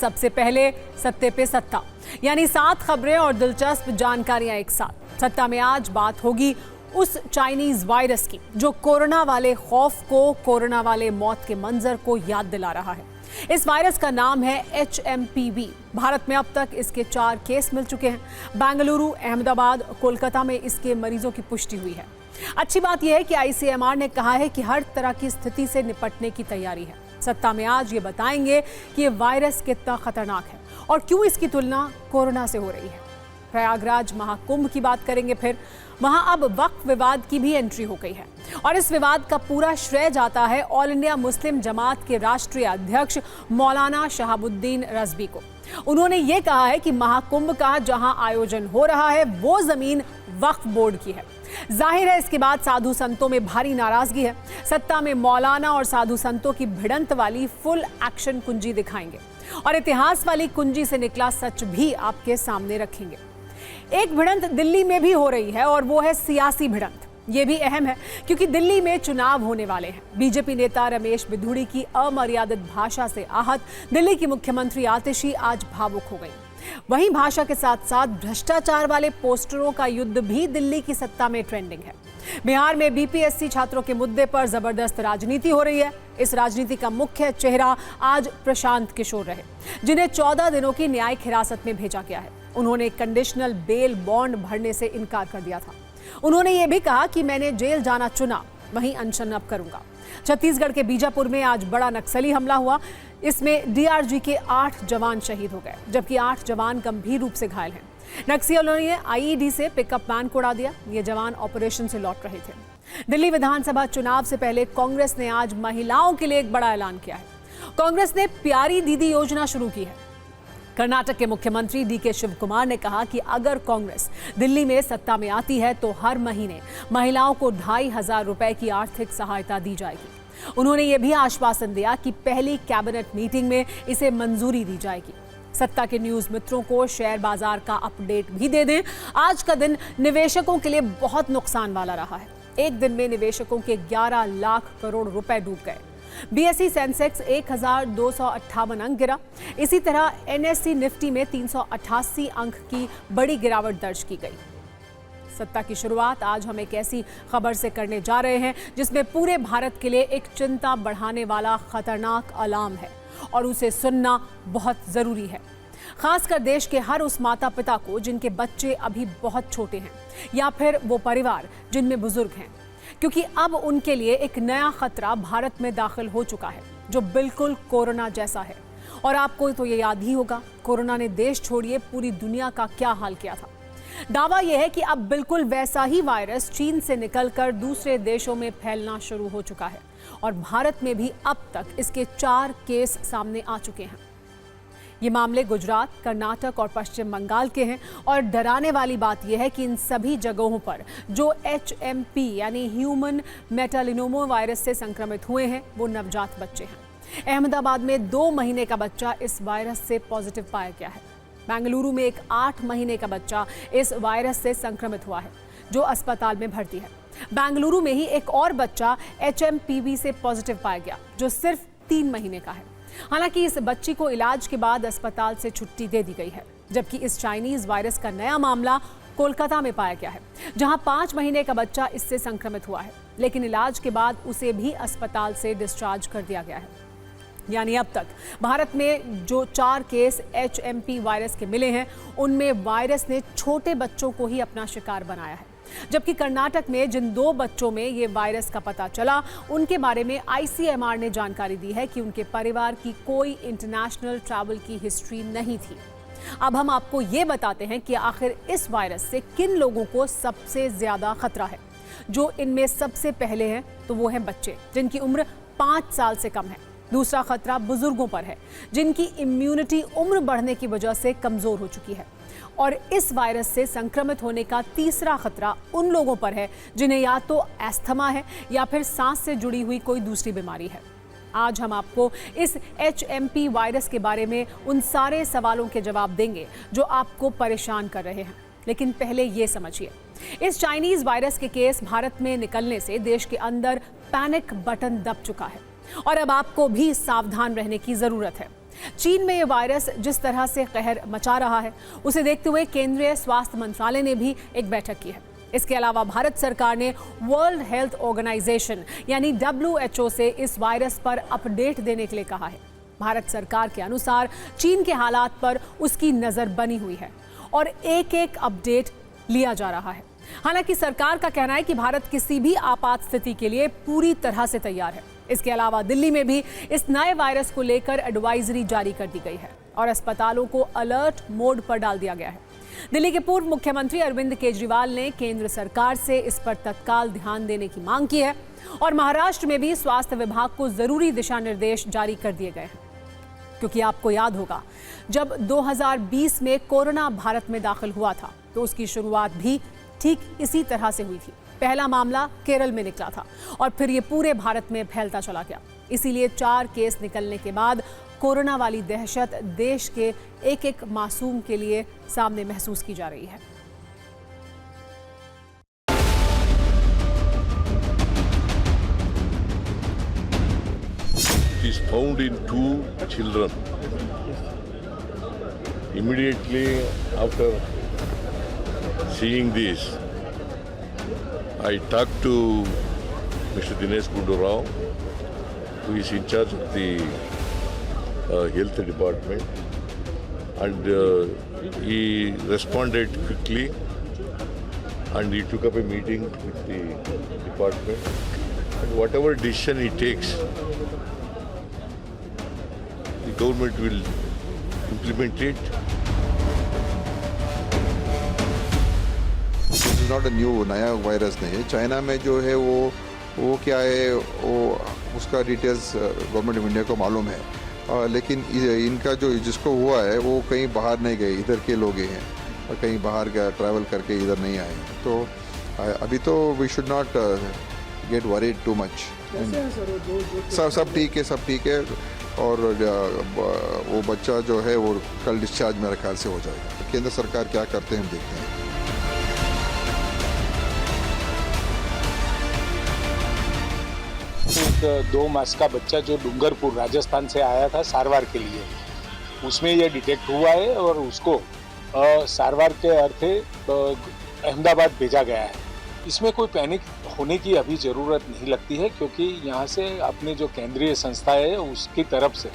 सबसे पहले सत्ते पे सत्ता, यानी 7 खबरें और दिलचस्प जानकारियां एक साथ। सत्ता में आज बात होगी उस चाइनीज वायरस की जो कोरोना वाले खौफ को, कोरोना वाले मौत के मंजर को याद दिला रहा है। इस वायरस का नाम है HMPV। भारत में अब तक इसके 4 केस मिल चुके हैं। बेंगलुरु, अहमदाबाद, कोलकाता में इसके मरीजों की पुष्टि हुई है। अच्छी बात यह है कि ICMR ने कहा है कि हर तरह की स्थिति से निपटने की तैयारी है। सत्ता में आज ये बताएंगे कि ये वायरस कितना खतरनाक है और क्यों इसकी तुलना कोरोना से हो रही है। प्रयागराज महाकुंभ की बात करेंगे। फिर वहां अब वक्फ विवाद की भी एंट्री हो गई है और इस विवाद का पूरा श्रेय जाता है ऑल इंडिया मुस्लिम जमात के राष्ट्रीय अध्यक्ष मौलाना शहाबुद्दीन रज़वी को। उन्होंने ये कहा है कि महाकुंभ का जहां आयोजन हो रहा है वो जमीन वक्फ बोर्ड की है। जाहिर है इसके बाद साधु संतों में भारी नाराजगी है। सत्ता में मौलाना और साधु संतों की भिड़ंत वाली फुल एक्शन कुंजी दिखाएंगे और इतिहास वाली कुंजी से निकला सच भी आपके सामने रखेंगे। एक भिड़ंत दिल्ली में भी हो रही है और वो है सियासी भिड़ंत। ये भी अहम है क्योंकि दिल्ली में चुनाव होने वाले हैं। बीजेपी नेता रमेश बिधूड़ी की अमर्यादित भाषा से आहत दिल्ली की मुख्यमंत्री आतिशी आज भावुक हो गई। वहीं भाषा के साथ साथ भ्रष्टाचार वाले पोस्टरों का युद्ध भी दिल्ली की सत्ता में ट्रेंडिंग है। बिहार में BPSC छात्रों के मुद्दे पर जबरदस्त राजनीति हो रही है। इस राजनीति का मुख्य चेहरा आज प्रशांत किशोर रहे, जिन्हें 14 दिनों की न्यायिक हिरासत में भेजा गया है। उन्होंने कंडीशनल बेल बॉन्ड भरने से इनकार कर दिया था। उन्होंने ये भी कहा कि मैंने जेल जाना चुना, वहीं अनशन अब करूंगा। छत्तीसगढ़ के बीजापुर में आज बड़ा नक्सली हमला हुआ। इसमें DRG के 8 जवान शहीद हो गए, जबकि 8 जवान गंभीर रूप से घायल हैं। नक्सलियों ने IED से पिकअप वैन को उड़ा दिया। ये जवान ऑपरेशन से लौट रहे थे। दिल्ली विधानसभा चुनाव से पहले कांग्रेस ने आज महिलाओं के लिए एक बड़ा ऐलान किया है। कांग्रेस ने प्यारी दीदी योजना शुरू की है। कर्नाटक के मुख्यमंत्री DK शिवकुमार ने कहा कि अगर कांग्रेस दिल्ली में सत्ता में आती है तो हर महीने महिलाओं को 2,500 रुपए की आर्थिक सहायता दी जाएगी। उन्होंने ये भी आश्वासन दिया कि पहली कैबिनेट मीटिंग में इसे मंजूरी दी जाएगी। सत्ता के न्यूज मित्रों को शेयर बाजार का अपडेट भी दे दें। आज का दिन निवेशकों के लिए बहुत नुकसान वाला रहा है। एक दिन में निवेशकों के 11 लाख करोड़ रुपए डूब गए। BSE सेंसेक्स 1,258 अंक गिरा। इसी तरह NSE निफ्टी में 388 अंक की बड़ी गिरावट दर्ज की गई। सत्ता की शुरुआत आज हम एक ऐसी खबर से करने जा रहे हैं जिसमें पूरे भारत के लिए एक चिंता बढ़ाने वाला खतरनाक अलार्म है और उसे सुनना बहुत जरूरी है। खासकर देश के हर उस माता पिता को जिनके बच्चे अभी बहुत छोटे हैं या फिर वो परिवार जिनमें बुजुर्ग हैं, क्योंकि अब उनके लिए एक नया खतरा भारत में दाखिल हो चुका है जो बिल्कुल कोरोना जैसा है। और आपको तो ये याद ही होगा कोरोना ने देश छोड़िए पूरी दुनिया का क्या हाल किया था। दावा यह है कि अब बिल्कुल वैसा ही वायरस चीन से निकलकर दूसरे देशों में फैलना शुरू हो चुका है और भारत में भी अब तक इसके 4 केस सामने आ चुके हैं। ये मामले गुजरात, कर्नाटक और पश्चिम बंगाल के हैं और डराने वाली बात यह है कि इन सभी जगहों पर जो HMP यानी ह्यूमन मेटालिनोमा वायरस से संक्रमित हुए हैं वो नवजात बच्चे हैं। अहमदाबाद में 2 महीने का बच्चा इस वायरस से पॉजिटिव पाया गया है। बेंगलुरु में एक 8 महीने का बच्चा इस वायरस से संक्रमित हुआ है जो अस्पताल में भर्ती है। बेंगलुरु में ही एक और बच्चा HMPV से पॉजिटिव पाया गया जो सिर्फ 3 महीने का है। हालांकि इस बच्ची को इलाज के बाद अस्पताल से छुट्टी दे दी गई है, जबकि इस चाइनीज वायरस का नया मामला कोलकाता में पाया गया है, जहां 5 महीने का बच्चा इससे संक्रमित हुआ है, लेकिन इलाज के बाद उसे भी अस्पताल से डिस्चार्ज कर दिया गया है। यानी अब तक भारत में जो 4 केस HMP वायरस के मिले हैं उनमें वायरस ने छोटे बच्चों को ही अपना शिकार बनाया है, जबकि कर्नाटक में जिन 2 बच्चों में ये वायरस का पता चला उनके बारे में ICMR ने जानकारी दी है कि उनके परिवार की कोई इंटरनेशनल ट्रैवल की हिस्ट्री नहीं थी। अब हम आपको ये बताते हैं कि आखिर इस वायरस से किन लोगों को सबसे ज्यादा खतरा है। जो इनमें सबसे पहले हैं तो वो हैं बच्चे जिनकी उम्र 5 साल से कम है। दूसरा खतरा बुजुर्गों पर है जिनकी इम्यूनिटी उम्र बढ़ने की वजह से कमजोर हो चुकी है। और इस वायरस से संक्रमित होने का तीसरा खतरा उन लोगों पर है जिन्हें या तो अस्थमा है या फिर सांस से जुड़ी हुई कोई दूसरी बीमारी है। आज हम आपको इस HMP वायरस के बारे में उन सारे सवालों के जवाब देंगे जो आपको परेशान कर रहे हैं। लेकिन पहले ये समझिए, इस चाइनीज वायरस के केस भारत में निकलने से देश के अंदर पैनिक बटन दब चुका है और अब आपको भी सावधान रहने की जरूरत है। चीन में ये वायरस जिस तरह से कहर मचा रहा है, उसे देखते हुए केंद्रीय स्वास्थ्य मंत्रालय ने भी एक बैठक की है। इसके अलावा भारत सरकार ने वर्ल्ड हेल्थ ऑर्गेनाइजेशन यानी WHO से इस वायरस पर अपडेट देने के लिए कहा है। भारत सरकार के अनुसार चीन के हालात पर उसकी नजर बनी हुई है और एक एक अपडेट लिया जा रहा है। हालांकि सरकार का कहना है कि भारत किसी भी आपात स्थिति के लिए पूरी तरह से तैयार है। इसके अलावा दिल्ली में भी इस नए वायरस को लेकर एडवाइजरी जारी कर दी गई है और अस्पतालों को अलर्ट मोड पर डाल दिया गया है। दिल्ली के पूर्व मुख्यमंत्री अरविंद केजरीवाल ने केंद्र सरकार से इस पर तत्काल ध्यान देने की मांग की है और महाराष्ट्र में भी स्वास्थ्य विभाग को जरूरी दिशा निर्देश जारी कर दिए गए हैं। क्योंकि आपको याद होगा, जब 2020 में कोरोना भारत में दाखिल हुआ था तो उसकी शुरुआत भी ठीक इसी तरह से हुई थी। पहला मामला केरल में निकला था और फिर ये पूरे भारत में फैलता चला गया। इसीलिए 4 केस निकलने के बाद कोरोना वाली दहशत देश के एक एक मासूम के लिए सामने महसूस की जा रही है। It is found in 2 children. Immediately after seeing this, I talked to Mr. Dinesh Gundu Rao, who is in charge of the health department, and he responded quickly and he took up a meeting with the department, and whatever decision he takes, the government will implement it. This is not a new, नया virus नहीं है। China में जो है वो क्या है, वो उसका डिटेल्स गवर्नमेंट ऑफ इंडिया को मालूम है, लेकिन इनका जो जिसको हुआ है वो कहीं बाहर नहीं गए, इधर के लोग ही हैं और कहीं बाहर गया ट्रैवल करके इधर नहीं आए। तो अभी तो we should not get worried too much. सब ठीक है, सब ठीक है। और वो बच्चा जो है वो कल डिस्चार्ज मेरे ख्याल से हो जाएगा। केंद्र सरकार क्या करते हैं हम देखते हैं। एक 2 मास का बच्चा जो डूंगरपुर राजस्थान से आया था सारवार के लिए, उसमें ये डिटेक्ट हुआ है और उसको सारवार के अर्थे अहमदाबाद भेजा गया है। इसमें कोई पैनिक होने की अभी ज़रूरत नहीं लगती है, क्योंकि यहाँ से अपने जो केंद्रीय संस्था है उसकी तरफ से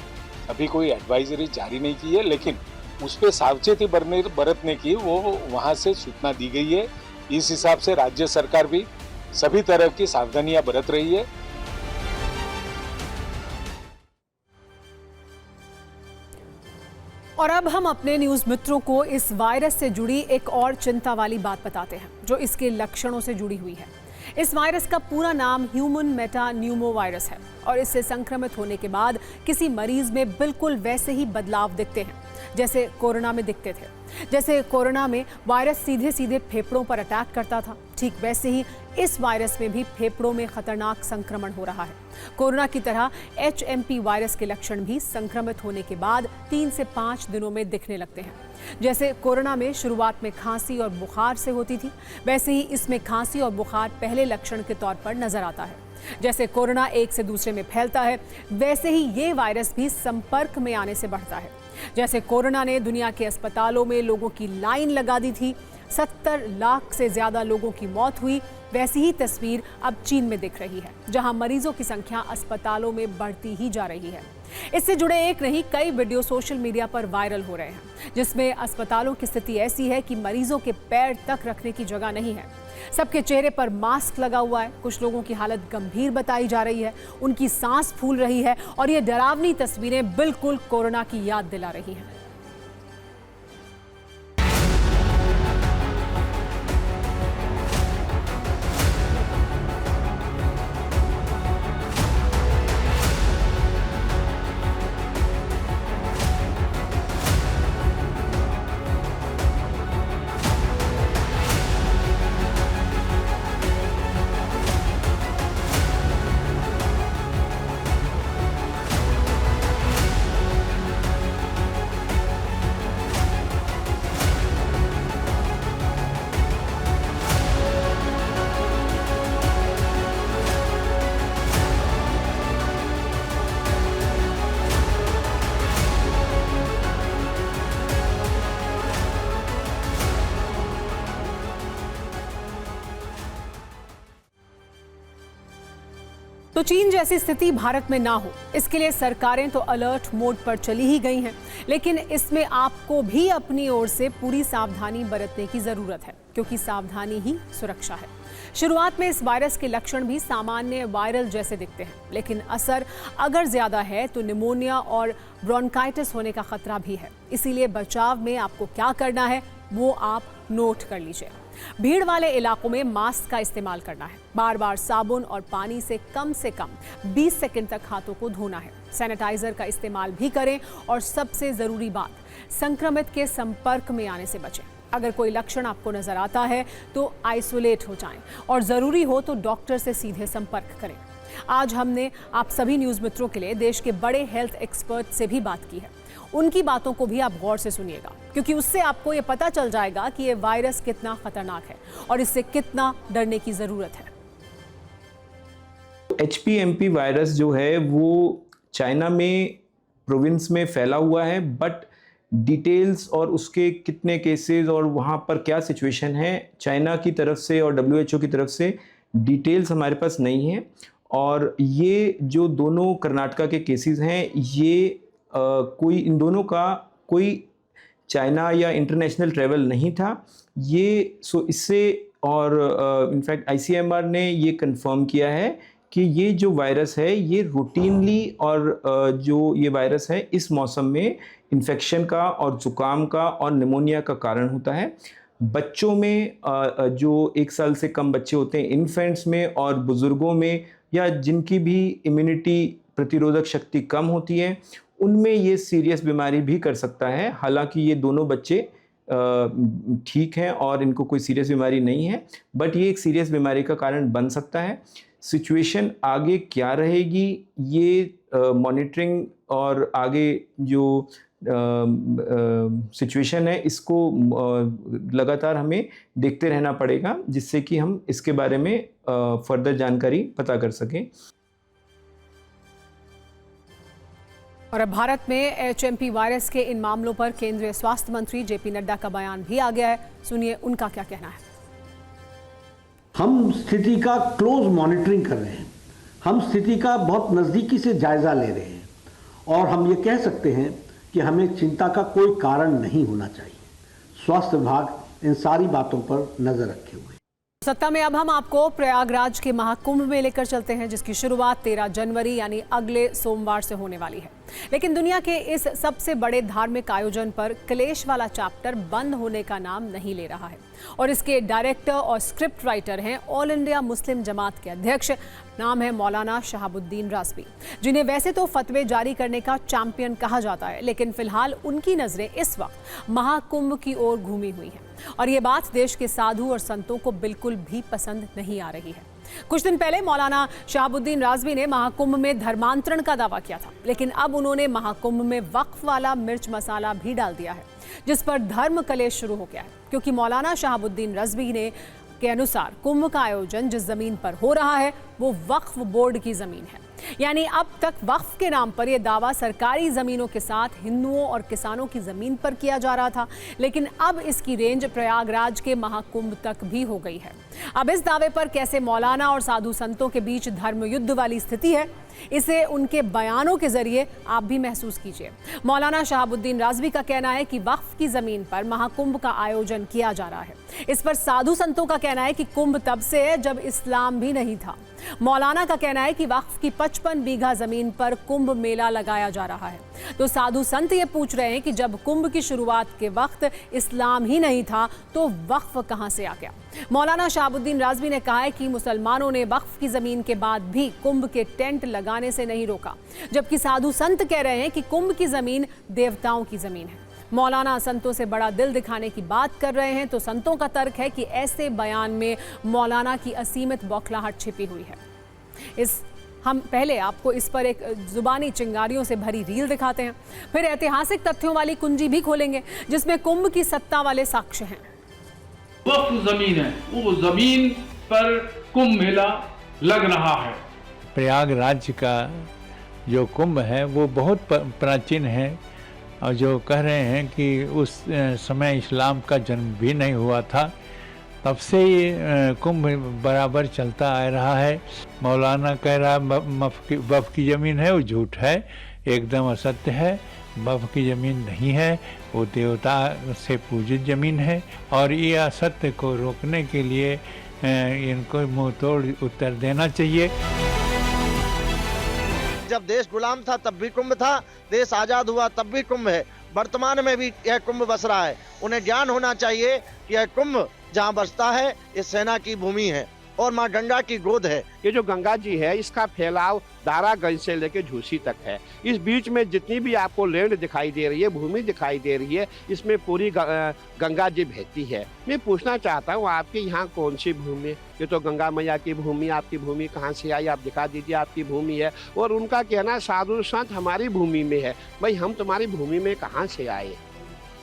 अभी कोई एडवाइजरी जारी नहीं की है, लेकिन उस पर सावचेती बरतने की वो वहाँ से सूचना दी गई है। इस हिसाब से राज्य सरकार भी सभी तरह की सावधानियाँ बरत रही है। और अब हम अपने न्यूज मित्रों को इस वायरस से जुड़ी एक और चिंता वाली बात बताते हैं जो इसके लक्षणों से जुड़ी हुई है। इस वायरस का पूरा नाम ह्यूमन मेटान्यूमो वायरस है और इससे संक्रमित होने के बाद किसी मरीज में बिल्कुल वैसे ही बदलाव दिखते हैं जैसे कोरोना में दिखते थे। जैसे कोरोना में वायरस सीधे सीधे फेफड़ों पर अटैक करता था, ठीक वैसे ही इस वायरस में भी फेफड़ों में खतरनाक संक्रमण हो रहा है। कोरोना की तरह HMP वायरस के लक्षण भी संक्रमित होने के बाद 3 से 5 दिनों में दिखने लगते हैं। जैसे कोरोना में शुरुआत में खांसी और बुखार से होती थी, वैसे ही इसमें खांसी और बुखार पहले लक्षण के तौर पर नजर आता है। जैसे कोरोना एक से दूसरे में फैलता है, वैसे ही ये वायरस भी संपर्क में आने से बढ़ता है। जैसे कोरोना ने दुनिया के अस्पतालों में लोगों की लाइन लगा दी थी, 70 लाख से ज्यादा लोगों की मौत हुई, वैसी ही तस्वीर अब चीन में दिख रही है, जहां मरीजों की संख्या अस्पतालों में बढ़ती ही जा रही है। इससे जुड़े एक नहीं कई वीडियो सोशल मीडिया पर वायरल हो रहे हैं, जिसमें अस्पतालों की स्थिति ऐसी है कि मरीजों के पैर तक रखने की जगह नहीं है। सबके चेहरे पर मास्क लगा हुआ है, कुछ लोगों की हालत गंभीर बताई जा रही है, उनकी सांस फूल रही है और ये डरावनी तस्वीरें बिल्कुल कोरोना की याद दिला रही हैं। तो चीन जैसी स्थिति भारत में ना हो, इसके लिए सरकारें तो अलर्ट मोड पर चली ही गई हैं, लेकिन इसमें आपको भी अपनी ओर से पूरी सावधानी बरतने की जरूरत है, क्योंकि सावधानी ही सुरक्षा है। शुरुआत में इस वायरस के लक्षण भी सामान्य वायरल जैसे दिखते हैं, लेकिन असर अगर ज्यादा है तो निमोनिया और ब्रोंकाइटिस होने का खतरा भी है। इसीलिए बचाव में आपको क्या करना है वो आप नोट कर लीजिए। भीड़ वाले इलाकों में मास्क का इस्तेमाल करना है। बार बार साबुन और पानी से कम 20 सेकंड तक हाथों को धोना है। सैनिटाइजर का इस्तेमाल भी करें और सबसे जरूरी बात, संक्रमित के संपर्क में आने से बचें। अगर कोई लक्षण आपको नजर आता है तो आइसोलेट हो जाएं और जरूरी हो तो डॉक्टर से सीधे संपर्क करें। आज हमने आप सभी न्यूज मित्रों के लिए देश के बड़े हेल्थ एक्सपर्ट से भी बात की है। उनकी बातों को भी आप गौर से सुनिएगा, क्योंकि उससे आपको ये पता चल जाएगा कि ये वायरस कितना खतरनाक है और इससे कितना डरने की जरूरत है। HPMP वायरस जो है वो चाइना में प्रोविंस में फैला हुआ है, बट डिटेल्स और उसके कितने केसेस और वहाँ पर क्या सिचुएशन है चाइना की तरफ से और WHO की तरफ से डिटेल्स हमारे पास नहीं है। और ये जो दोनों कर्नाटका के केसेस हैं, ये इन दोनों का कोई चाइना या इंटरनेशनल ट्रैवल नहीं था ये। सो इससे और इनफैक्ट ICMR ने ये कंफर्म किया है कि ये जो वायरस है ये रूटीनली और जो ये वायरस है इस मौसम में इन्फेक्शन का और ज़ुकाम का और निमोनिया का कारण होता है। बच्चों में जो 1 साल से कम बच्चे होते हैं, इन्फेंट्स में और बुज़ुर्गों में, या जिनकी भी इम्यूनिटी प्रतिरोधक शक्ति कम होती है, उनमें ये सीरियस बीमारी भी कर सकता है। हालांकि ये दोनों बच्चे ठीक हैं और इनको कोई सीरियस बीमारी नहीं है, बट ये एक सीरियस बीमारी का कारण बन सकता है। सिचुएशन आगे क्या रहेगी ये मॉनिटरिंग और आगे जो सिचुएशन है इसको लगातार हमें देखते रहना पड़ेगा, जिससे कि हम इसके बारे में फर्दर जानकारी पता कर सकें। और अब भारत में HMP वायरस के इन मामलों पर केंद्रीय स्वास्थ्य मंत्री JP नड्डा का बयान भी आ गया है। सुनिए उनका क्या कहना है। हम स्थिति का क्लोज मॉनिटरिंग कर रहे हैं, हम स्थिति का बहुत नज़दीकी से जायजा ले रहे हैं और हम ये कह सकते हैं कि हमें चिंता का कोई कारण नहीं होना चाहिए। स्वास्थ्य विभाग इन सारी बातों पर नजर रखे हुए है। सत्ता में अब हम आपको प्रयागराज के महाकुंभ में लेकर चलते हैं, जिसकी शुरुआत 13 जनवरी यानी अगले सोमवार से होने वाली है। लेकिन दुनिया के इस सबसे बड़े धार्मिक आयोजन पर क्लेश वाला चैप्टर बंद होने का नाम नहीं ले रहा है और इसके डायरेक्टर और स्क्रिप्ट राइटर हैं ऑल इंडिया मुस्लिम जमात के अध्यक्ष, नाम है मौलाना शहाबुद्दीन राज़वी, जिन्हें वैसे तो फतवे जारी करने का चैंपियन कहा जाता है, लेकिन फिलहाल उनकी नजरें इस वक्त महाकुंभ की ओर घूमी हुई हैं और ये बात देश के साधु और संतों को बिल्कुल भी पसंद नहीं आ रही है। कुछ दिन पहले मौलाना शहाबुद्दीन राज़वी ने महाकुंभ में धर्मांतरण का दावा किया था, लेकिन अब उन्होंने महाकुंभ में वक्फ वाला मिर्च मसाला भी डाल दिया है, जिस पर धर्म कलेश शुरू हो गया है। क्योंकि मौलाना शहाबुद्दीन राज़वी ने के अनुसार कुंभ का आयोजन जिस जमीन पर हो रहा है वो वक्फ बोर्ड की जमीन है, यानी अब तक वक्फ के नाम पर यह दावा सरकारी जमीनों के साथ हिंदुओं और किसानों की जमीन पर किया जा रहा था, लेकिन अब इसकी रेंज प्रयागराज के महाकुंभ तक भी हो गई है। अब इस दावे पर कैसे मौलाना और साधु संतों के बीच धर्म युद्ध वाली स्थिति है, इसे उनके बयानों के जरिए आप भी महसूस कीजिए। मौलाना शहाबुद्दीन राज़वी का कहना है कि वक्फ की जमीन पर महाकुंभ का आयोजन किया जा रहा है। इस पर साधु संतों का कहना है कि कुंभ तब से है जब इस्लाम भी नहीं था। मौलाना का कहना है कि वक्फ की 55 बीघा जमीन पर कुंभ मेला लगाया जा रहा है। तो साधु संत ये पूछ रहे हैं कि जब कुंभ की शुरुआत के वक्त इस्लाम ही नहीं था तो वक्फ कहां से आ गया। मौलाना शहाबुद्दीन राज़वी ने कहा है कि मुसलमानों ने वक्फ की जमीन के बाद भी कुंभ के टेंट लगाने से नहीं रोका, जबकि साधु संत कह रहे हैं कि कुंभ की जमीन देवताओं की जमीन है। मौलाना संतों से बड़ा दिल दिखाने की बात कर रहे हैं, तो संतों का तर्क है कि ऐसे बयान में मौलाना की असीमित बौखलाहट छिपी हुई है। हम पहले आपको इस पर एक जुबानी चिंगारियों से भरी रील दिखाते हैं, फिर ऐतिहासिक तथ्यों वाली कुंजी भी खोलेंगे जिसमें कुंभ की सत्ता वाले साक्ष्य हैं। वक्फ जमीन है, वो जमीन पर कुंभ मेला लग रहा है। प्रयागराज का जो कुंभ है वो बहुत प्राचीन है और जो कह रहे हैं कि उस समय इस्लाम का जन्म भी नहीं हुआ था, तब से ये कुंभ बराबर चलता आ रहा है। मौलाना कह रहा वफ़ की ज़मीन है, वो झूठ है, एकदम असत्य है। वफ़ की ज़मीन नहीं है, वो देवता से पूजित ज़मीन है। और ये असत्य को रोकने के लिए इनको मुंह तोड़ उत्तर देना चाहिए। जब देश गुलाम था तब भी कुंभ था, देश आज़ाद हुआ तब भी कुंभ है, वर्तमान में भी यह कुंभ बस रहा है। उन्हें ज्ञान होना चाहिए कि यह कुंभ जहाँ बसता है ये सेना की भूमि है और माँ गंगा की गोद है। ये जो गंगा जी है इसका फैलाव दारागंज से लेकर झूसी तक है। इस बीच में जितनी भी आपको लैंड दिखाई दे रही है, भूमि दिखाई दे रही है, इसमें पूरी गंगा जी बहती है। मैं पूछना चाहता हूँ आपके यहाँ कौन सी भूमि? ये तो गंगा मैया की भूमि, आपकी भूमि कहाँ से आई? आप दिखा दीजिए आपकी भूमि है। और उनका कहना साधु संत हमारी भूमि में है। भाई हम तुम्हारी भूमि में कहाँ से आए?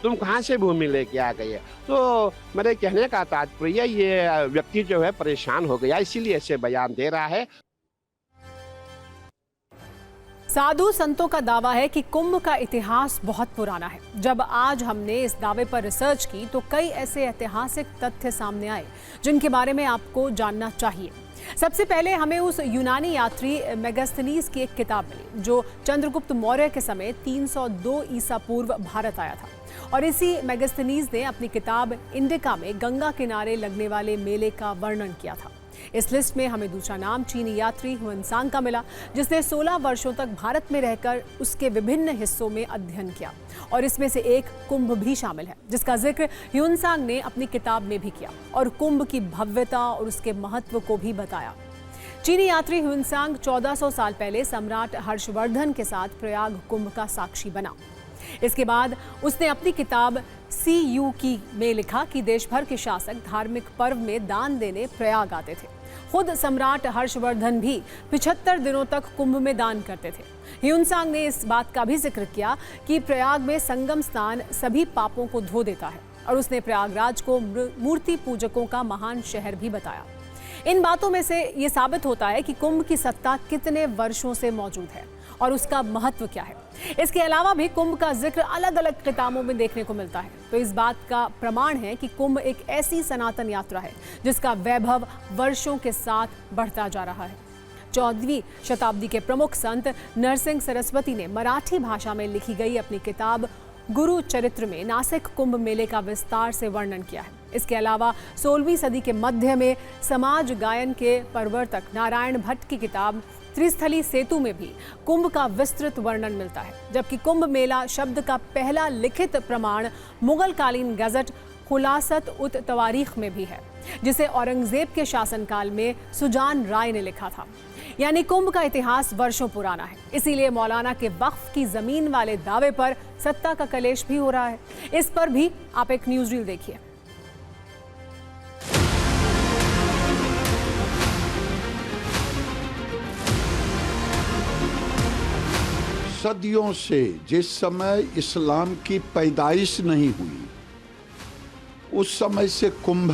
तुम कहाँ से भूमि लेके आ गए? तो मेरे कहने का तात्पर्य ये व्यक्ति जो है परेशान हो गया, इसीलिए ऐसे बयान दे रहा है। साधु संतों का दावा है कि कुंभ का इतिहास बहुत पुराना है। जब आज हमने इस दावे पर रिसर्च की तो कई ऐसे ऐतिहासिक तथ्य सामने आए जिनके बारे में आपको जानना चाहिए। सबसे पहले हमें उस यूनानी यात्री मेगास्थनीज की एक किताब मिली जो चंद्रगुप्त मौर्य के समय 302 ईसा पूर्व भारत आया था। और इसी मेगास्थनीज ने अपनी किताब इंडिका में गंगा किनारे लगने वाले मेले का वर्णन किया था। इस लिस्ट में हमें दूसरा नाम चीनी यात्री ह्वेनसांग का मिला, जिसने 16 वर्षों तक भारत में रहकर उसके विभिन्न हिस्सों में अध्ययन किया। और इसमें से एक कुंभ भी शामिल है, जिसका जिक्र ह्वेनसांग ने अपनी किताब में भी किया और कुंभ की भव्यता और उसके महत्व को भी बताया। चीनी यात्री ह्वेनसांग 1400 साल पहले सम्राट हर्षवर्धन के साथ प्रयाग कुंभ का साक्षी बना। इसके बाद उसने अपनी किताब सी यू की में लिखा कि देश भर के शासक धार्मिक पर्व में दान देने प्रयाग आते थे। खुद सम्राट हर्षवर्धन भी 75 दिनों तक कुंभ में दान करते थे। ह्वेनसांग ने इस बात का भी जिक्र किया कि प्रयाग में संगम स्नान सभी पापों को धो देता है और उसने प्रयागराज को मूर्ति पूजकों का महान शहर भी बताया। इन बातों में से ये साबित होता है कि कुंभ की सत्ता कितने वर्षों से मौजूद है और उसका महत्व क्या है। इसके अलावा भी कुंभ का जिक्र अलग अलग किताबों में देखने को मिलता है, तो इस बात का प्रमाण है कि कुंभ एक ऐसी सनातन यात्रा है जिसका वैभव वर्षों के साथ बढ़ता जा रहा है। 14वीं शताब्दी के प्रमुख संत नरसिंह सरस्वती ने मराठी भाषा में लिखी गई अपनी किताब गुरु चरित्र में नासिक कुंभ मेले का विस्तार से वर्णन किया है। इसके अलावा 16वीं सदी के मध्य में समाज गायन के प्रवर्तक नारायण भट्ट की किताब त्रिस्थली सेतु में भी कुंभ का विस्तृत वर्णन मिलता है, जबकि कुंभ मेला शब्द का पहला लिखित प्रमाण मुगल कालीन गजट खुलासत उत तवारीख में भी है, जिसे औरंगजेब के शासनकाल में सुजान राय ने लिखा था। यानी कुंभ का इतिहास वर्षों पुराना है। इसीलिए मौलाना के वक्फ की जमीन वाले दावे पर सत्ता का कलेश भी हो रहा है। इस पर भी आप एक न्यूज रील देखिए। सदियों से जिस समय इस्लाम की पैदाइश नहीं हुई उस समय से कुंभ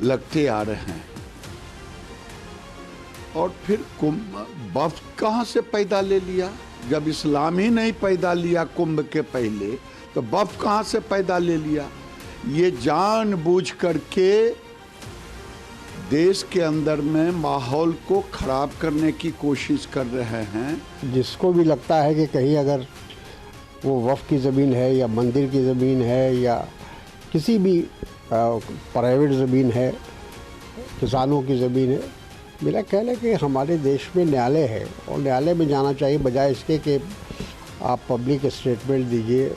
लगते आ रहे हैं। और फिर कुंभ वफ़द कहाँ से पैदा ले लिया? जब इस्लाम ही नहीं पैदा लिया कुंभ के पहले तो वफ़द कहाँ से पैदा ले लिया? ये जानबूझ करके देश के अंदर में माहौल को खराब करने की कोशिश कर रहे हैं। जिसको भी लगता है कि कहीं अगर वो वफ़ की ज़मीन है या मंदिर की ज़मीन है या किसी भी प्राइवेट ज़मीन है, किसानों की ज़मीन है, मेरा ख्याल है कि हमारे देश में न्यायालय है और न्यायालय में जाना चाहिए, बजाय इसके कि आप पब्लिक स्टेटमेंट दीजिए।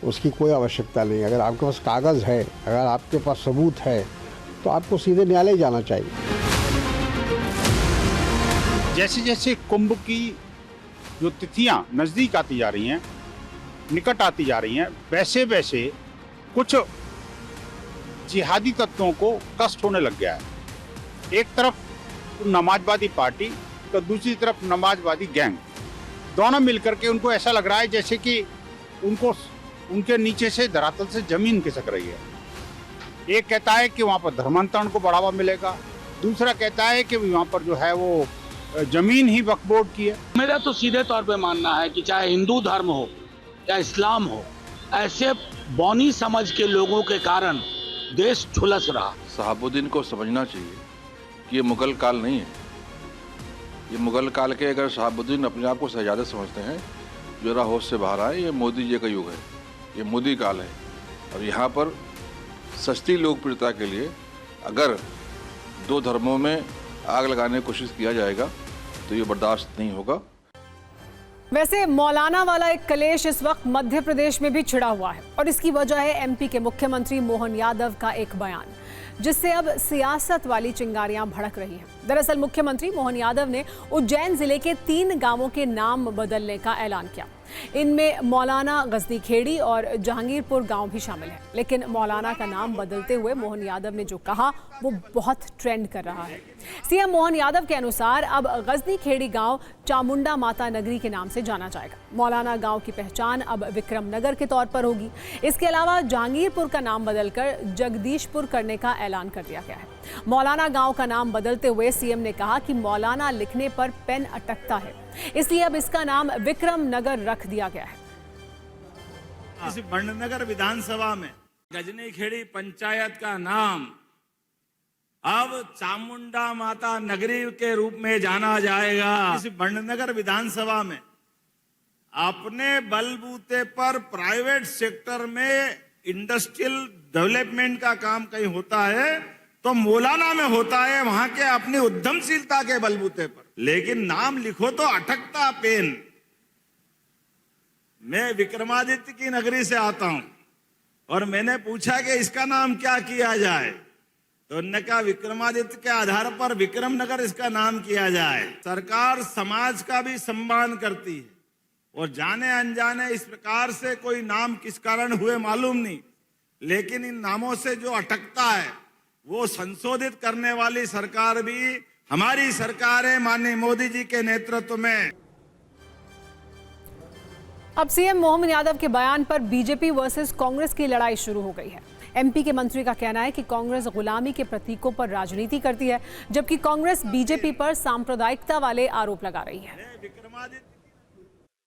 उसकी कोई आवश्यकता नहीं। अगर आपके पास कागज़ है, अगर आपके पास सबूत है, तो आपको सीधे न्यायालय जाना चाहिए। जैसे जैसे कुंभ की जो तिथियां नज़दीक आती जा रही हैं, निकट आती जा रही हैं, वैसे वैसे कुछ जिहादी तत्वों को कष्ट होने लग गया है। एक तरफ नमाजवादी पार्टी तो दूसरी तरफ नमाजवादी गैंग, दोनों मिलकर के उनको ऐसा लग रहा है जैसे कि उनको उनके नीचे से धरातल से जमीन खिसक रही है। एक कहता है कि वहाँ पर धर्मांतरण को बढ़ावा मिलेगा, दूसरा कहता है कि वहाँ पर जो है वो जमीन ही वक्फ बोर्ड की है। मेरा तो सीधे तौर पे मानना है कि चाहे हिंदू धर्म हो चाहे इस्लाम हो, ऐसे बौनी समझ के लोगों के कारण देश झुलस रहा। शहाबुद्दीन को समझना चाहिए कि ये मुगल काल नहीं है। ये मुगल काल के अगर शहाबुद्दीन अपने आप को शहजादे समझते हैं, जरा होश से बाहर आए। ये मोदी जी का युग है, ये मोदी काल है। और यहाँ पर सस्ती लोकप्रियता के लिए अगर दो धर्मों में आग लगाने की कोशिश किया जाएगा तो ये बर्दाश्त नहीं होगा। वैसे मौलाना वाला एक कलेश इस वक्त मध्य प्रदेश में भी छिड़ा हुआ है और इसकी वजह है एमपी के मुख्यमंत्री मोहन यादव का एक बयान, जिससे अब सियासत वाली चिंगारियां भड़क रही हैं। दरअसल मुख्यमंत्री मोहन यादव ने उज्जैन जिले के 3 गांवों के नाम बदलने का ऐलान किया। इनमें मौलाना गजनी खेड़ी और जहांगीरपुर गांव भी शामिल है। लेकिन मौलाना का नाम बदलते हुए मोहन यादव ने जो कहा वो बहुत ट्रेंड कर रहा है। सीएम मोहन यादव के अनुसार अब गजनी खेड़ी गांव चामुंडा माता नगरी के नाम से जाना जाएगा। मौलाना गांव की पहचान अब विक्रम नगर के तौर पर होगी। इसके अलावा जहांगीरपुर का नाम बदलकर जगदीशपुर करने का ऐलान कर दिया गया है। मौलाना गांव का नाम बदलते हुए सीएम ने कहा कि मौलाना लिखने पर पेन अटकता है, इसलिए अब इसका नाम विक्रम नगर रख दिया गया है। इस बंडनगर विधानसभा में गजनी खेड़ी पंचायत का नाम अब चामुंडा माता नगरी के रूप में जाना जाएगा। इस बंडनगर विधानसभा में अपने बलबूते पर प्राइवेट सेक्टर में इंडस्ट्रियल डेवलपमेंट का काम कहीं होता है तो मौलाना में होता है, वहां के अपनी उद्यमशीलता के बलबूते पर। लेकिन नाम लिखो तो अटकता पेन। मैं विक्रमादित्य की नगरी से आता हूं और मैंने पूछा कि इसका नाम क्या किया जाए, तो उन्होंने कहा विक्रमादित्य के आधार पर विक्रम नगर इसका नाम किया जाए। सरकार समाज का भी सम्मान करती है और जाने अनजाने इस प्रकार से कोई नाम किस कारण हुए मालूम नहीं, लेकिन इन नामों से जो अटकता है वो संशोधित करने वाली सरकार भी हमारी सरकार है, माननीय मोदी जी के नेतृत्व में। अब सीएम मोहन यादव के बयान पर बीजेपी वर्सेस कांग्रेस की लड़ाई शुरू हो गई है। एमपी के मंत्री का कहना है कि कांग्रेस गुलामी के प्रतीकों पर राजनीति करती है, जबकि कांग्रेस बीजेपी पर सांप्रदायिकता वाले आरोप लगा रही है।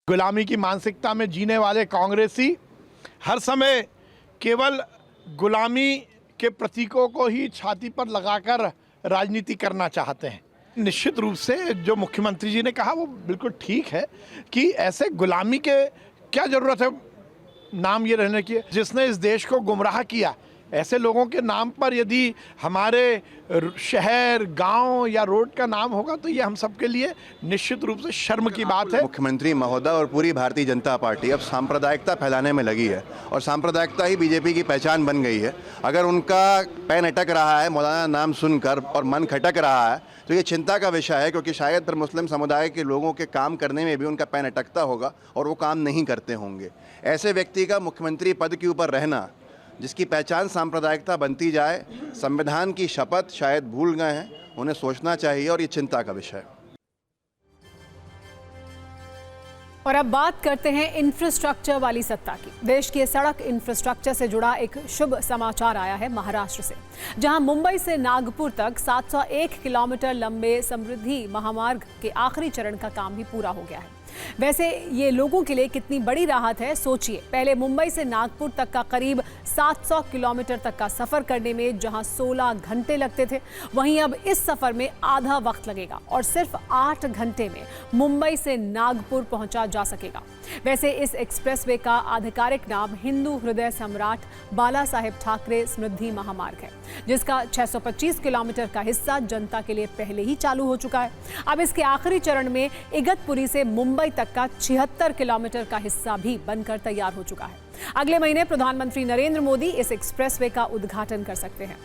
गुलामी की मानसिकता में जीने वाले कांग्रेसी हर समय केवल गुलामी के प्रतीकों को ही छाती पर लगाकर राजनीति करना चाहते हैं। निश्चित रूप से जो मुख्यमंत्री जी ने कहा वो बिल्कुल ठीक है कि ऐसे गुलामी के क्या ज़रूरत है नाम ये रहने की। जिसने इस देश को गुमराह किया, ऐसे लोगों के नाम पर यदि हमारे शहर, गांव या रोड का नाम होगा तो ये हम सबके लिए निश्चित रूप से शर्म की बात है। मुख्यमंत्री महोदय और पूरी भारतीय जनता पार्टी अब सांप्रदायिकता फैलाने में लगी है और सांप्रदायिकता ही बीजेपी की पहचान बन गई है। अगर उनका पैन अटक रहा है मौलाना नाम सुनकर और मन खटक रहा है तो ये चिंता का विषय है, क्योंकि शायद फिर मुस्लिम समुदाय के लोगों के काम करने में भी उनका पैन अटकता होगा और वो काम नहीं करते होंगे। ऐसे व्यक्ति का मुख्यमंत्री पद के ऊपर रहना, जिसकी पहचान सांप्रदायिकता बनती जाए, संविधान की शपथ शायद भूल गए हैं, उन्हें सोचना चाहिए और ये चिंता का विषय है। और अब बात करते हैं इंफ्रास्ट्रक्चर वाली सत्ता की। देश के सड़क इंफ्रास्ट्रक्चर से जुड़ा एक शुभ समाचार आया है महाराष्ट्र से, जहां मुंबई से नागपुर तक 701 किलोमीटर लंबे समृद्धि महामार्ग के आखिरी चरण का काम भी पूरा हो गया है। वैसे ये लोगों के लिए कितनी बड़ी राहत है, सोचिए। पहले मुंबई से नागपुर तक का करीब 700 किलोमीटर तक का सफर करने में जहां 16 घंटे लगते थे, वहीं अब इस सफर में आधा वक्त लगेगा और सिर्फ 8 घंटे में मुंबई से नागपुर पहुंचा जा सकेगा। वैसे इस एक्सप्रेसवे का आधिकारिक नाम हिंदू हृदय सम्राट बाला साहेब ठाकरे समृद्धि महामार्ग है, जिसका 625 किलोमीटर का हिस्सा जनता के लिए पहले ही चालू हो चुका है। अब इसके आखिरी चरण में इगतपुरी से मुंबई तक का 76 किलोमीटर का हिस्सा भी बनकर तैयार हो चुका है। अगले महीने प्रधानमंत्री नरेंद्र मोदी इस एक्सप्रेसवे का उद्घाटन कर सकते हैं।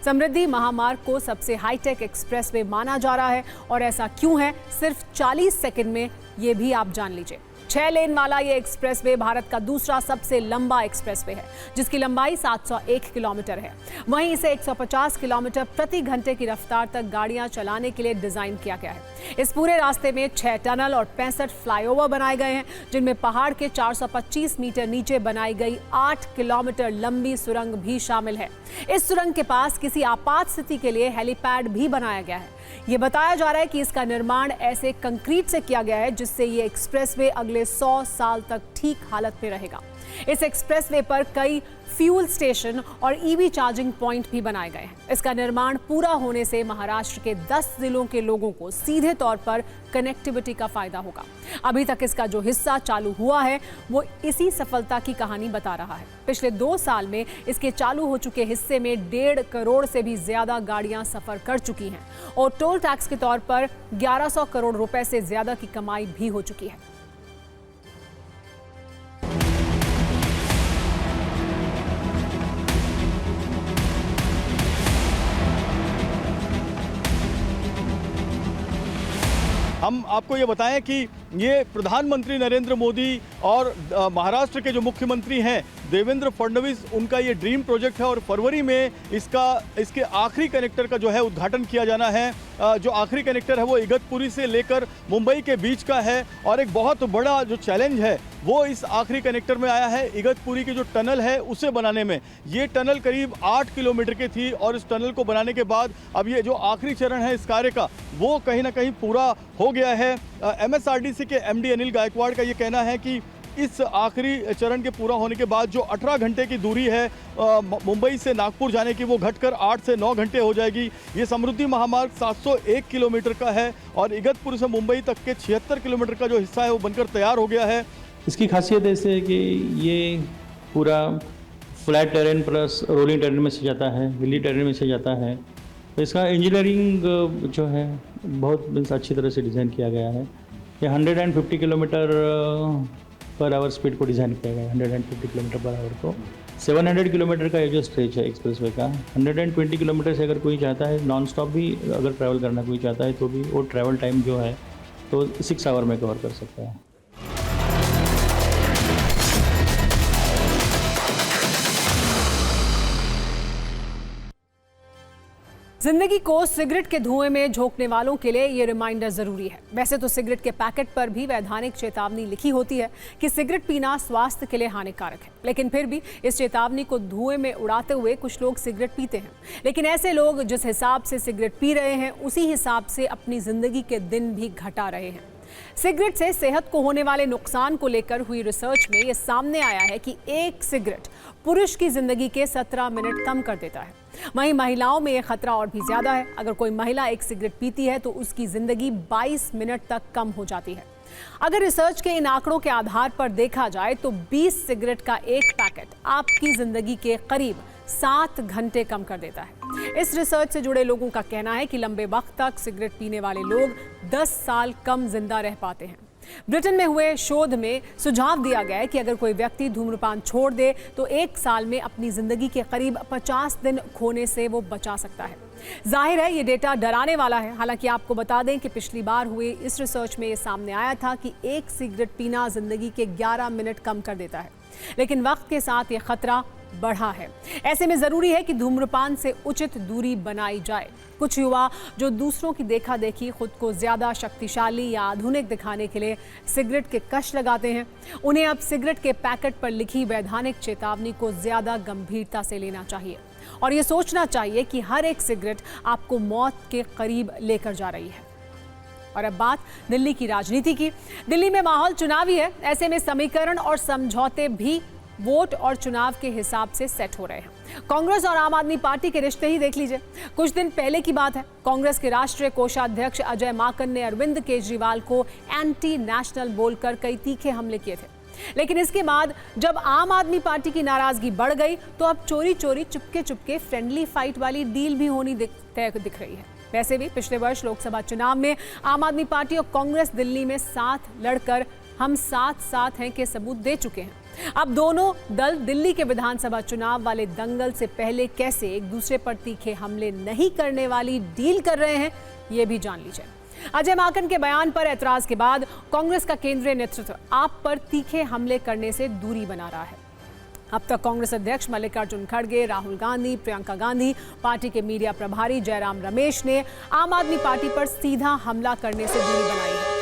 समृद्धि महामार्ग को सबसे हाईटेक एक्सप्रेसवे माना जा रहा है और ऐसा क्यों है, सिर्फ 40 सेकंड में ये भी आप जान लीजिए। 6 लेन वाला ये एक्सप्रेसवे भारत का दूसरा सबसे लंबा एक्सप्रेसवे है, जिसकी लंबाई 701 किलोमीटर है। वहीं इसे 150 किलोमीटर प्रति घंटे की रफ्तार तक गाड़ियां चलाने के लिए डिजाइन किया गया है। इस पूरे रास्ते में 6 टनल और 65 फ्लाईओवर बनाए गए हैं, जिनमें पहाड़ के 425 मीटर नीचे बनाई गई 8 किलोमीटर लंबी सुरंग भी शामिल है। इस सुरंग के पास किसी आपात स्थिति के लिए हेलीपैड भी बनाया गया है। ये बताया जा रहा है कि इसका निर्माण ऐसे कंक्रीट से किया गया है जिससे ये एक्सप्रेसवे अगले 100 साल तक ठीक हालत में रहेगा। इस एक्सप्रेसवे पर कई फ्यूल स्टेशन और ईवी चार्जिंग पॉइंट भी बनाए गए हैं। इसका निर्माण पूरा होने से महाराष्ट्र के 10 जिलों के लोगों को सीधे तौर पर कनेक्टिविटी का फायदा होगा। अभी तक इसका जो हिस्सा चालू हुआ है वो इसी सफलता की कहानी बता रहा है। पिछले 2 साल में इसके चालू हो चुके हिस्से में 1.5 करोड़ से भी ज्यादा गाड़ियां सफर कर चुकी हैं और टोल टैक्स के तौर पर 1100 करोड़ रुपए से ज्यादा की कमाई भी हो चुकी है। हम आपको ये बताएं कि ये प्रधानमंत्री नरेंद्र मोदी और महाराष्ट्र के जो मुख्यमंत्री हैं देवेंद्र फडणवीस, उनका ये ड्रीम प्रोजेक्ट है और फरवरी में इसके आखिरी कनेक्टर का जो है उद्घाटन किया जाना है। जो आखिरी कनेक्टर है वो इगतपुरी से लेकर मुंबई के बीच का है और एक बहुत बड़ा जो चैलेंज है वो इस आखिरी कनेक्टर में आया है। इगतपुरी की जो टनल है उसे बनाने में, ये टनल करीब 8 किलोमीटर की थी और इस टनल को बनाने के बाद अब ये जो आखिरी चरण है इस कार्य का वो कहीं ना कहीं पूरा हो गया है। MSRDC के MD अनिल गायकवाड़ का ये कहना है कि इस आखिरी चरण के पूरा होने के बाद जो 18 घंटे की दूरी है मुंबई से नागपुर जाने की वो घटकर 8 से 9 घंटे हो जाएगी। ये समृद्धि महामार्ग 701 किलोमीटर का है और इगतपुर से मुंबई तक के 76 किलोमीटर का जो हिस्सा है वो बनकर तैयार हो गया है। इसकी खासियत ऐसे है कि ये पूरा flat terrain plus rolling terrain में से जाता है, हिली टेरेन में से जाता है। तो इसका इंजीनियरिंग जो है बहुत अच्छी तरह से डिज़ाइन किया गया है। ये 150 किलोमीटर पर आवर स्पीड को डिज़ाइन किया गया है। 150 किलोमीटर पर आवर को 700 किलोमीटर का ये जो स्ट्रेच है एक्सप्रेसवे का, 120 किलोमीटर से अगर कोई चाहता है नॉन स्टॉप भी अगर ट्रैवल करना कोई चाहता है तो भी वो ट्रैवल टाइम जो है तो 6 आवर में कवर कर सकता है। जिंदगी को सिगरेट के धुएं में झोंकने वालों के लिए ये रिमाइंडर जरूरी है। वैसे तो सिगरेट के पैकेट पर भी वैधानिक चेतावनी लिखी होती है कि सिगरेट पीना स्वास्थ्य के लिए हानिकारक है, लेकिन फिर भी इस चेतावनी को धुएं में उड़ाते हुए कुछ लोग सिगरेट पीते हैं। लेकिन ऐसे लोग जिस हिसाब से सिगरेट पी रहे हैं उसी हिसाब से अपनी जिंदगी के दिन भी घटा रहे हैं। सिगरेट से सेहत को होने वाले नुकसान को लेकर हुई रिसर्च में यह सामने आया है कि एक सिगरेट पुरुष की जिंदगी के 17 मिनट कम कर देता है। वहीं महिलाओं में यह खतरा और भी ज्यादा है। अगर कोई महिला एक सिगरेट पीती है तो उसकी जिंदगी 22 मिनट तक कम हो जाती है। अगर रिसर्च के इन आंकड़ों के आधार पर देखा जाए तो 20 सिगरेट का एक पैकेट आपकी जिंदगी के करीब 7 घंटे कम कर देता है। इस रिसर्च से जुड़े लोगों का कहना है कि लंबे वक्त तक सिगरेट पीने वाले लोग 10 साल कम जिंदा रह पाते हैं। ब्रिटेन में हुए शोध में सुझाव दिया गया है कि अगर कोई व्यक्ति धूम्रपान छोड़ दे तो 1 साल में अपनी जिंदगी के करीब 50 दिन खोने से वो बचा सकता है। जाहिर है ये डेटा डराने वाला है। हालांकि आपको बता दें कि पिछली बार हुए इस रिसर्च में ये सामने आया था कि एक सिगरेट पीना जिंदगी के 11 मिनट कम कर देता है, लेकिन वक्त के साथ ये खतरा बढ़ा है। ऐसे में जरूरी है कि धूम्रपान से उचित दूरी बनाई जाए। कुछ युवा जो दूसरों की देखा देखी खुद को ज्यादा शक्तिशाली या आधुनिक दिखाने के लिए सिगरेट के कश लगाते हैं, उन्हें अब सिगरेट के पैकेट पर लिखी वैधानिक चेतावनी को ज्यादा गंभीरता से लेना चाहिए और ये सोचना चाहिए कि हर एक सिगरेट आपको मौत के करीब लेकर जा रही है। और अब बात दिल्ली की राजनीति की। दिल्ली में माहौल चुनावी है। ऐसे में समीकरण और समझौते भी वोट और चुनाव के हिसाब से सेट हो रहे हैं। कांग्रेस और आम आदमी पार्टी के रिश्ते ही देख लीजिए। कुछ दिन पहले की बात है, कांग्रेस के राष्ट्रीय कोषाध्यक्ष अजय माकन ने अरविंद केजरीवाल को एंटी नेशनल बोलकर कई तीखे हमले किए थे, लेकिन इसके बाद जब आम आदमी पार्टी की नाराजगी बढ़ गई तो अब चोरी चोरी चुपके चुपके फ्रेंडली फाइट वाली डील भी होनी दिख रही है। वैसे भी पिछले वर्ष लोकसभा चुनाव में आम आदमी पार्टी और कांग्रेस दिल्ली में साथ लड़कर हम साथ साथ हैं के सबूत दे चुके हैं। अब दोनों दल दिल्ली के विधानसभा चुनाव वाले दंगल से पहले कैसे एक दूसरे पर तीखे हमले नहीं करने वाली डील कर रहे हैं, ये भी जान लीजिए। अजय माकन के बयान पर ऐतराज के बाद कांग्रेस का केंद्रीय नेतृत्व आप पर तीखे हमले करने से दूरी बना रहा है। अब तक कांग्रेस अध्यक्ष मल्लिकार्जुन खड़गे, राहुल गांधी, प्रियंका गांधी, पार्टी के मीडिया प्रभारी जयराम रमेश ने आम आदमी पार्टी पर सीधा हमला करने से दूरी बनाई है।